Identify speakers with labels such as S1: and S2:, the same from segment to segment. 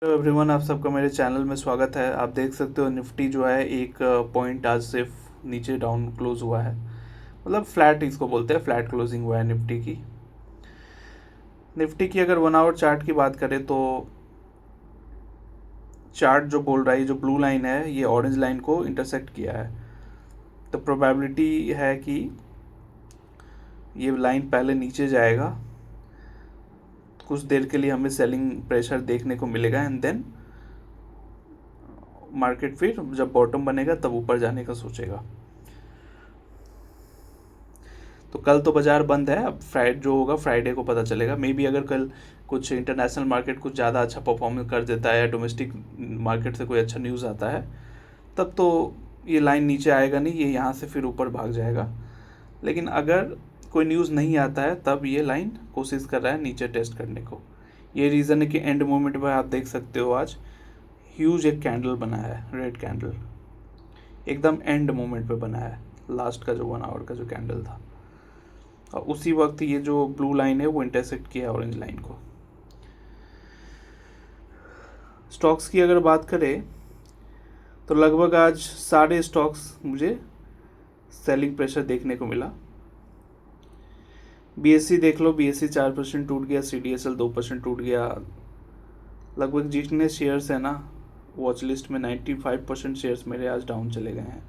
S1: Hello everyone, आप सबका मेरे चैनल में स्वागत है। आप देख सकते हो निफ्टी जो है एक पॉइंट आज सिर्फ नीचे डाउन क्लोज हुआ है। मतलब फ्लैट इसको बोलते हैं, फ्लैट क्लोजिंग हुआ है निफ्टी की अगर 1 आवर चार्ट की बात करें तो चार्ट जो बोल रहा है, जो ब्लू लाइन है ये ऑरेंज लाइन को इंटरसेक्ट किया है। तो प्रोबेबिलिटी है कि ये लाइन पहले नीचे जाएगा, कुछ देर के लिए हमें सेलिंग प्रेशर देखने को मिलेगा एंड देन मार्केट फिर जब बॉटम बनेगा तब ऊपर जाने का सोचेगा। तो कल तो बाज़ार बंद है, अब फ्राइडे जो होगा फ्राइडे को पता चलेगा। मे बी अगर कल कुछ इंटरनेशनल मार्केट कुछ ज़्यादा अच्छा परफॉर्मेंस कर देता है या डोमेस्टिक मार्केट से कोई अच्छा न्यूज़ आता है तब तो ये लाइन नीचे आएगा नहीं, ये यहाँ से फिर ऊपर भाग जाएगा। लेकिन अगर कोई न्यूज़ नहीं आता है तब ये लाइन कोशिश कर रहा है नीचे टेस्ट करने को। ये रीज़न है कि एंड मोमेंट में आप देख सकते हो आज ह्यूज एक कैंडल बना है, रेड कैंडल एकदम एंड मोमेंट पे बना है, लास्ट का जो 1 आवर का जो कैंडल था। और उसी वक्त ये जो ब्लू लाइन है वो इंटरसेक्ट किया है ऑरेंज लाइन को। स्टॉक्स की अगर बात करें तो लगभग आज सारे स्टॉक्स मुझे सेलिंग प्रेशर देखने को मिला। बीएससी देख लो, बीएससी 4% टूट गया, सीडीएसएल 2% टूट गया। लगभग जितने शेयर्स हैं ना वॉच लिस्ट में 95% शेयर्स मेरे आज डाउन चले गए हैं।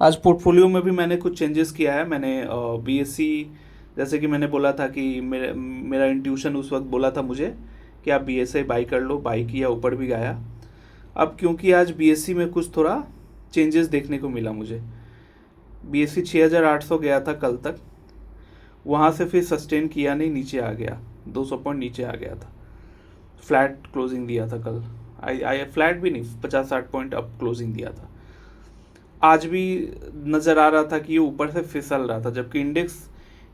S1: आज पोर्टफोलियो में भी मैंने कुछ चेंजेस किया है। मैंने बीएससी, जैसे कि मैंने बोला था कि मेरा इंट्यूशन उस वक्त बोला था मुझे कि आप बीएससी बाई कर लो, बाई किया, ऊपर भी गया। अब क्योंकि आज बीएससी में कुछ थोड़ा चेंजेस देखने को मिला मुझे। बीएससी 6800 गया था कल तक, वहाँ से फिर सस्टेन किया नहीं, नीचे आ गया, 200 पॉइंट नीचे आ गया था। फ्लैट क्लोजिंग दिया था कल, आई फ्लैट भी नहीं, 50-60 पॉइंट अप क्लोजिंग दिया था। आज भी नज़र आ रहा था कि ये ऊपर से फिसल रहा था, जबकि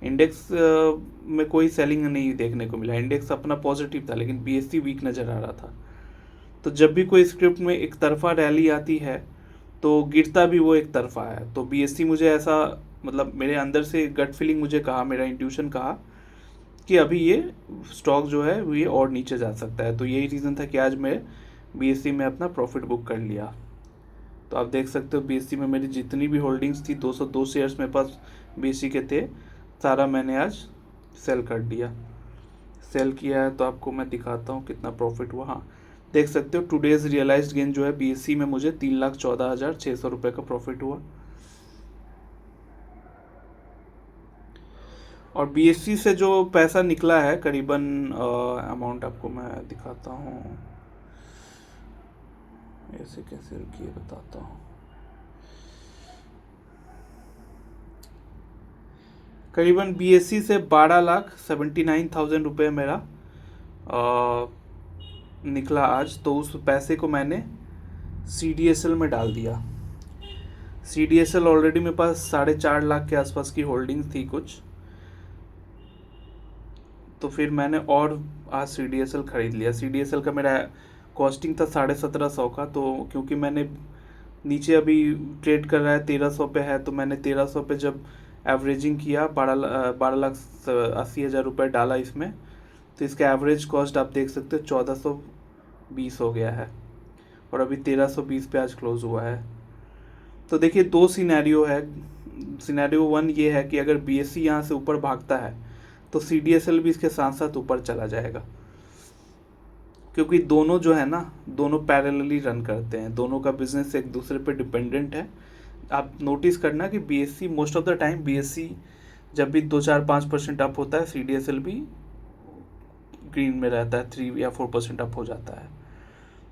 S1: इंडेक्स में कोई सेलिंग नहीं देखने को मिला। इंडेक्स अपना पॉजिटिव था लेकिन बीएससी वीक नज़र आ रहा था। तो जब भी कोई स्क्रिप्ट में एक तरफा रैली आती है तो गिरता भी वो एक तरफा है। तो बीएससी मुझे ऐसा, मतलब मेरे अंदर से गट फीलिंग मुझे कहा, मेरा इंट्यूशन कहा कि अभी ये स्टॉक जो है ये और नीचे जा सकता है। तो यही रीज़न था कि आज मैं बीएससी में अपना प्रॉफिट बुक कर लिया। तो आप देख सकते हो बीएससी में मेरी जितनी भी होल्डिंग्स थी, 202 शेयर्स मेरे पास बीएससी के थे, सारा मैंने आज सेल कर दिया। सेल किया है तो आपको मैं दिखाता हूँ कितना प्रॉफिट हुआ। हाँ, देख सकते हो टुडेज रियलाइज्ड गेन जो है बीएससी में मुझे 3,14,600 रुपये का प्रॉफिट हुआ। और बीएससी से जो पैसा निकला है करीबन अमाउंट आपको मैं दिखाता हूँ, ऐसे कैसे, रुकिए बताता हूँ। करीबन बीएससी से 12,79,000 रुपये मेरा निकला आज। तो उस पैसे को मैंने सीडीएसएल में डाल दिया। सीडीएसएल ऑलरेडी मेरे पास 4.5 लाख के आसपास की होल्डिंग थी कुछ, तो फिर मैंने और आज सीडीएसएल ख़रीद लिया। सीडीएसएल का मेरा कॉस्टिंग था 1750 का, तो क्योंकि मैंने नीचे अभी ट्रेड कर रहा है 1300 पे है, तो मैंने 1300 पे जब एवरेजिंग किया 12,80,000 रुपये डाला इसमें, तो इसका एवरेज कॉस्ट आप देख सकते हो 1420 हो गया है और अभी 1320 पे आज क्लोज हुआ है। तो देखिए दो सिनेरियो है। सिनेरियो वन ये है कि अगर बीएससी यहाँ से ऊपर भागता है तो सीडीएसएल भी इसके साथ साथ ऊपर चला जाएगा, क्योंकि दोनों जो है ना, दोनों पैरेलली रन करते हैं, दोनों का बिजनेस एक दूसरे पे डिपेंडेंट है। आप नोटिस करना कि BSc most of the time, BSc जब भी 2-4-5% अप होता है, सीडीएसएल भी ग्रीन में रहता है, 3 या 4% अप हो जाता है।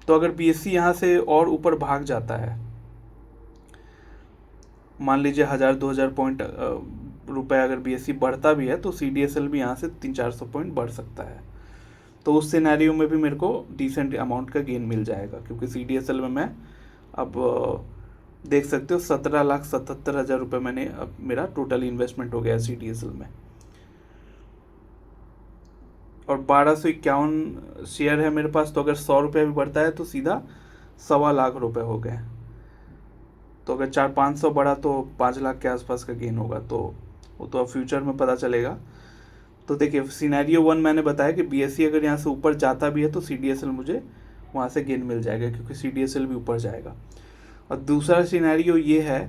S1: तो अगर बीएससी यहाँ से और ऊपर भाग जाता है, मान लीजिए 1,000-2,000 पॉइंट रुपए अगर बीएससी बढ़ता भी है तो सीडीएसएल भी यहाँ से 300-400 पॉइंट बढ़ सकता है। तो उस सिनेरियो में भी मेरे को डिसेंट अमाउंट का गेन मिल जाएगा, क्योंकि सीडीएसएल में मैं अब देख सकते हो 17,77,000 रुपये मैंने, अब मेरा टोटल इन्वेस्टमेंट हो गया सीडीएसएल में। और 1251 शेयर है मेरे पास, तो अगर 100 रुपये भी बढ़ता है तो सीधा 1,15 लाख रुपए हो गए। तो अगर 400-500 बढ़ा तो 5 लाख के आसपास का गेन होगा। तो वो तो अब फ्यूचर में पता चलेगा। तो देखिए सिनेरियो 1 मैंने बताया कि बीएससी अगर यहाँ से ऊपर जाता भी है तो सीडीएसएल मुझे वहाँ से गेन मिल जाएगा, क्योंकि सीडीएसएल भी ऊपर जाएगा। और दूसरा सिनेरियो ये है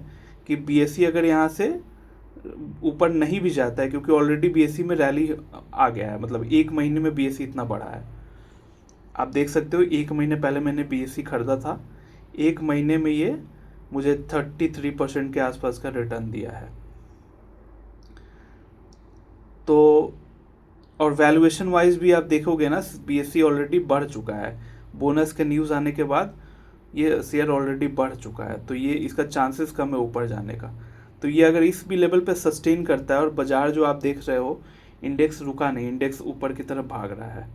S1: कि बीएससी अगर यहाँ से ऊपर नहीं भी जाता है, क्योंकि ऑलरेडी बीएससी में रैली आ गया है, मतलब 1 महीने में बीएससी इतना बढ़ा है। आप देख सकते हो 1 महीने पहले मैंने बीएससी खरीदा था, 1 महीने में ये मुझे 33% के आसपास का रिटर्न दिया है। तो और वैल्यूएशन वाइज भी आप देखोगे ना, बीएससी ऑलरेडी बढ़ चुका है, बोनस के न्यूज़ आने के बाद ये शेयर ऑलरेडी बढ़ चुका है, तो ये इसका चांसेस कम है ऊपर जाने का। तो ये अगर इस भी लेवल पे सस्टेन करता है, और बाजार जो आप देख रहे हो इंडेक्स रुका नहीं, इंडेक्स ऊपर की तरफ भाग रहा है,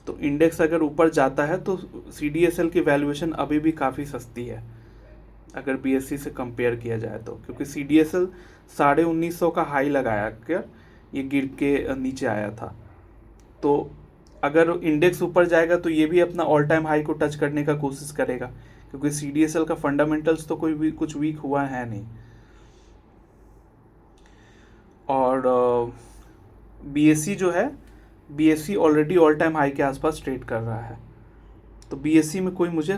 S1: तो इंडेक्स अगर ऊपर जाता है तो सीडीएसएल की वैल्यूएशन अभी भी काफ़ी सस्ती है अगर बीएससी से कंपेयर किया जाए तो, क्योंकि सीडीएसएल 1950 का हाई लगाया कर ये गिर के नीचे आया था। तो अगर इंडेक्स ऊपर जाएगा तो ये भी अपना ऑल टाइम हाई को टच करने का कोशिश करेगा, क्योंकि सीडीएसएल का फंडामेंटल्स तो कोई भी कुछ वीक हुआ है नहीं। और बीएससी जो है, BSc already all time high के आसपास ट्रेड कर रहा है, तो बीएससी में कोई मुझे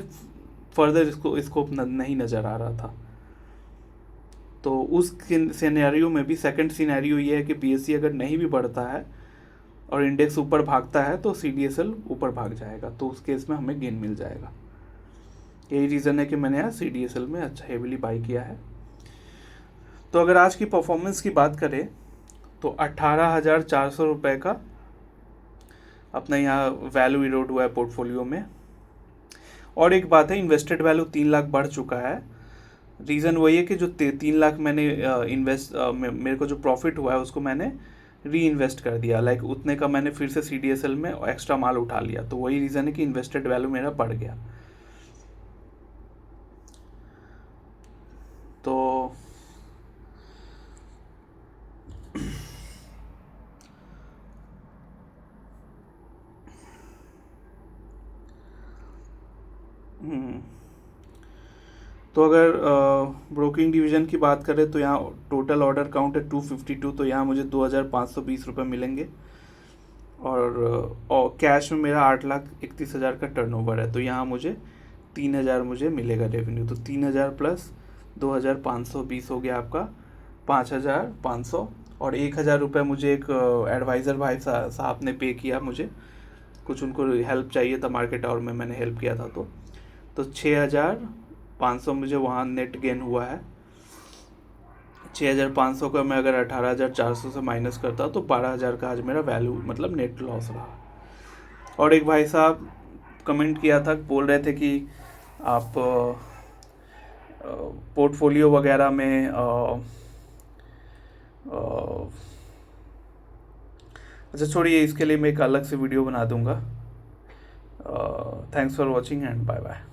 S1: फर्दर स्कोप नहीं नज़र आ रहा था। तो उस सिनेरियो में भी सेकंड सिनेरियो ये है कि बीएससी अगर नहीं भी बढ़ता है और इंडेक्स ऊपर भागता है तो सीडीएसएल ऊपर भाग जाएगा, तो उस केस में हमें गेन मिल जाएगा। यही रीज़न है कि मैंने यहाँ सीडीएसएल में अच्छा हेविली बाई किया है। तो अगर आज की परफॉर्मेंस की बात करें तो 18,400 रुपये का अपना यहाँ वैल्यू इरोड हुआ है पोर्टफोलियो में। और एक बात है, इन्वेस्टेड वैल्यू 3 लाख बढ़ चुका है। रीज़न वही है कि जो 3 लाख मैंने मेरे को जो प्रॉफिट हुआ है उसको मैंने री इन्वेस्ट कर दिया, लाइक उतने का मैंने फिर से सीडीएसएल में एक्स्ट्रा माल उठा लिया, तो वही रीज़न है कि इन्वेस्टेड वैल्यू मेरा बढ़ गया। तो तो अगर ब्रोकिंग डिवीज़न की बात करें तो यहाँ टोटल ऑर्डर काउंट है 252, तो यहाँ मुझे 2,520 रुपये मिलेंगे। और कैश में मेरा 8,31,000 का टर्नओवर है, तो यहाँ मुझे 3,000 मुझे मिलेगा रेवेन्यू। तो 3,000 प्लस 2,520 हो गया आपका 5,500। और 1,000 रुपये मुझे एक एडवाइज़र भाई साहब ने पे किया, मुझे कुछ उनको हेल्प चाहिए था मार्केट और में, मैंने हेल्प किया था, तो 6,500 मुझे वहाँ नेट गेन हुआ है। 6,500 का मैं अगर 18,400 से माइनस करता तो 12,000 का आज मेरा वैल्यू मतलब नेट लॉस रहा। और एक भाई साहब कमेंट किया था, बोल रहे थे कि आप पोर्टफोलियो वगैरह में अच्छा छोड़िए, इसके लिए मैं एक अलग से वीडियो बना दूंगा। Thanks for watching and bye bye.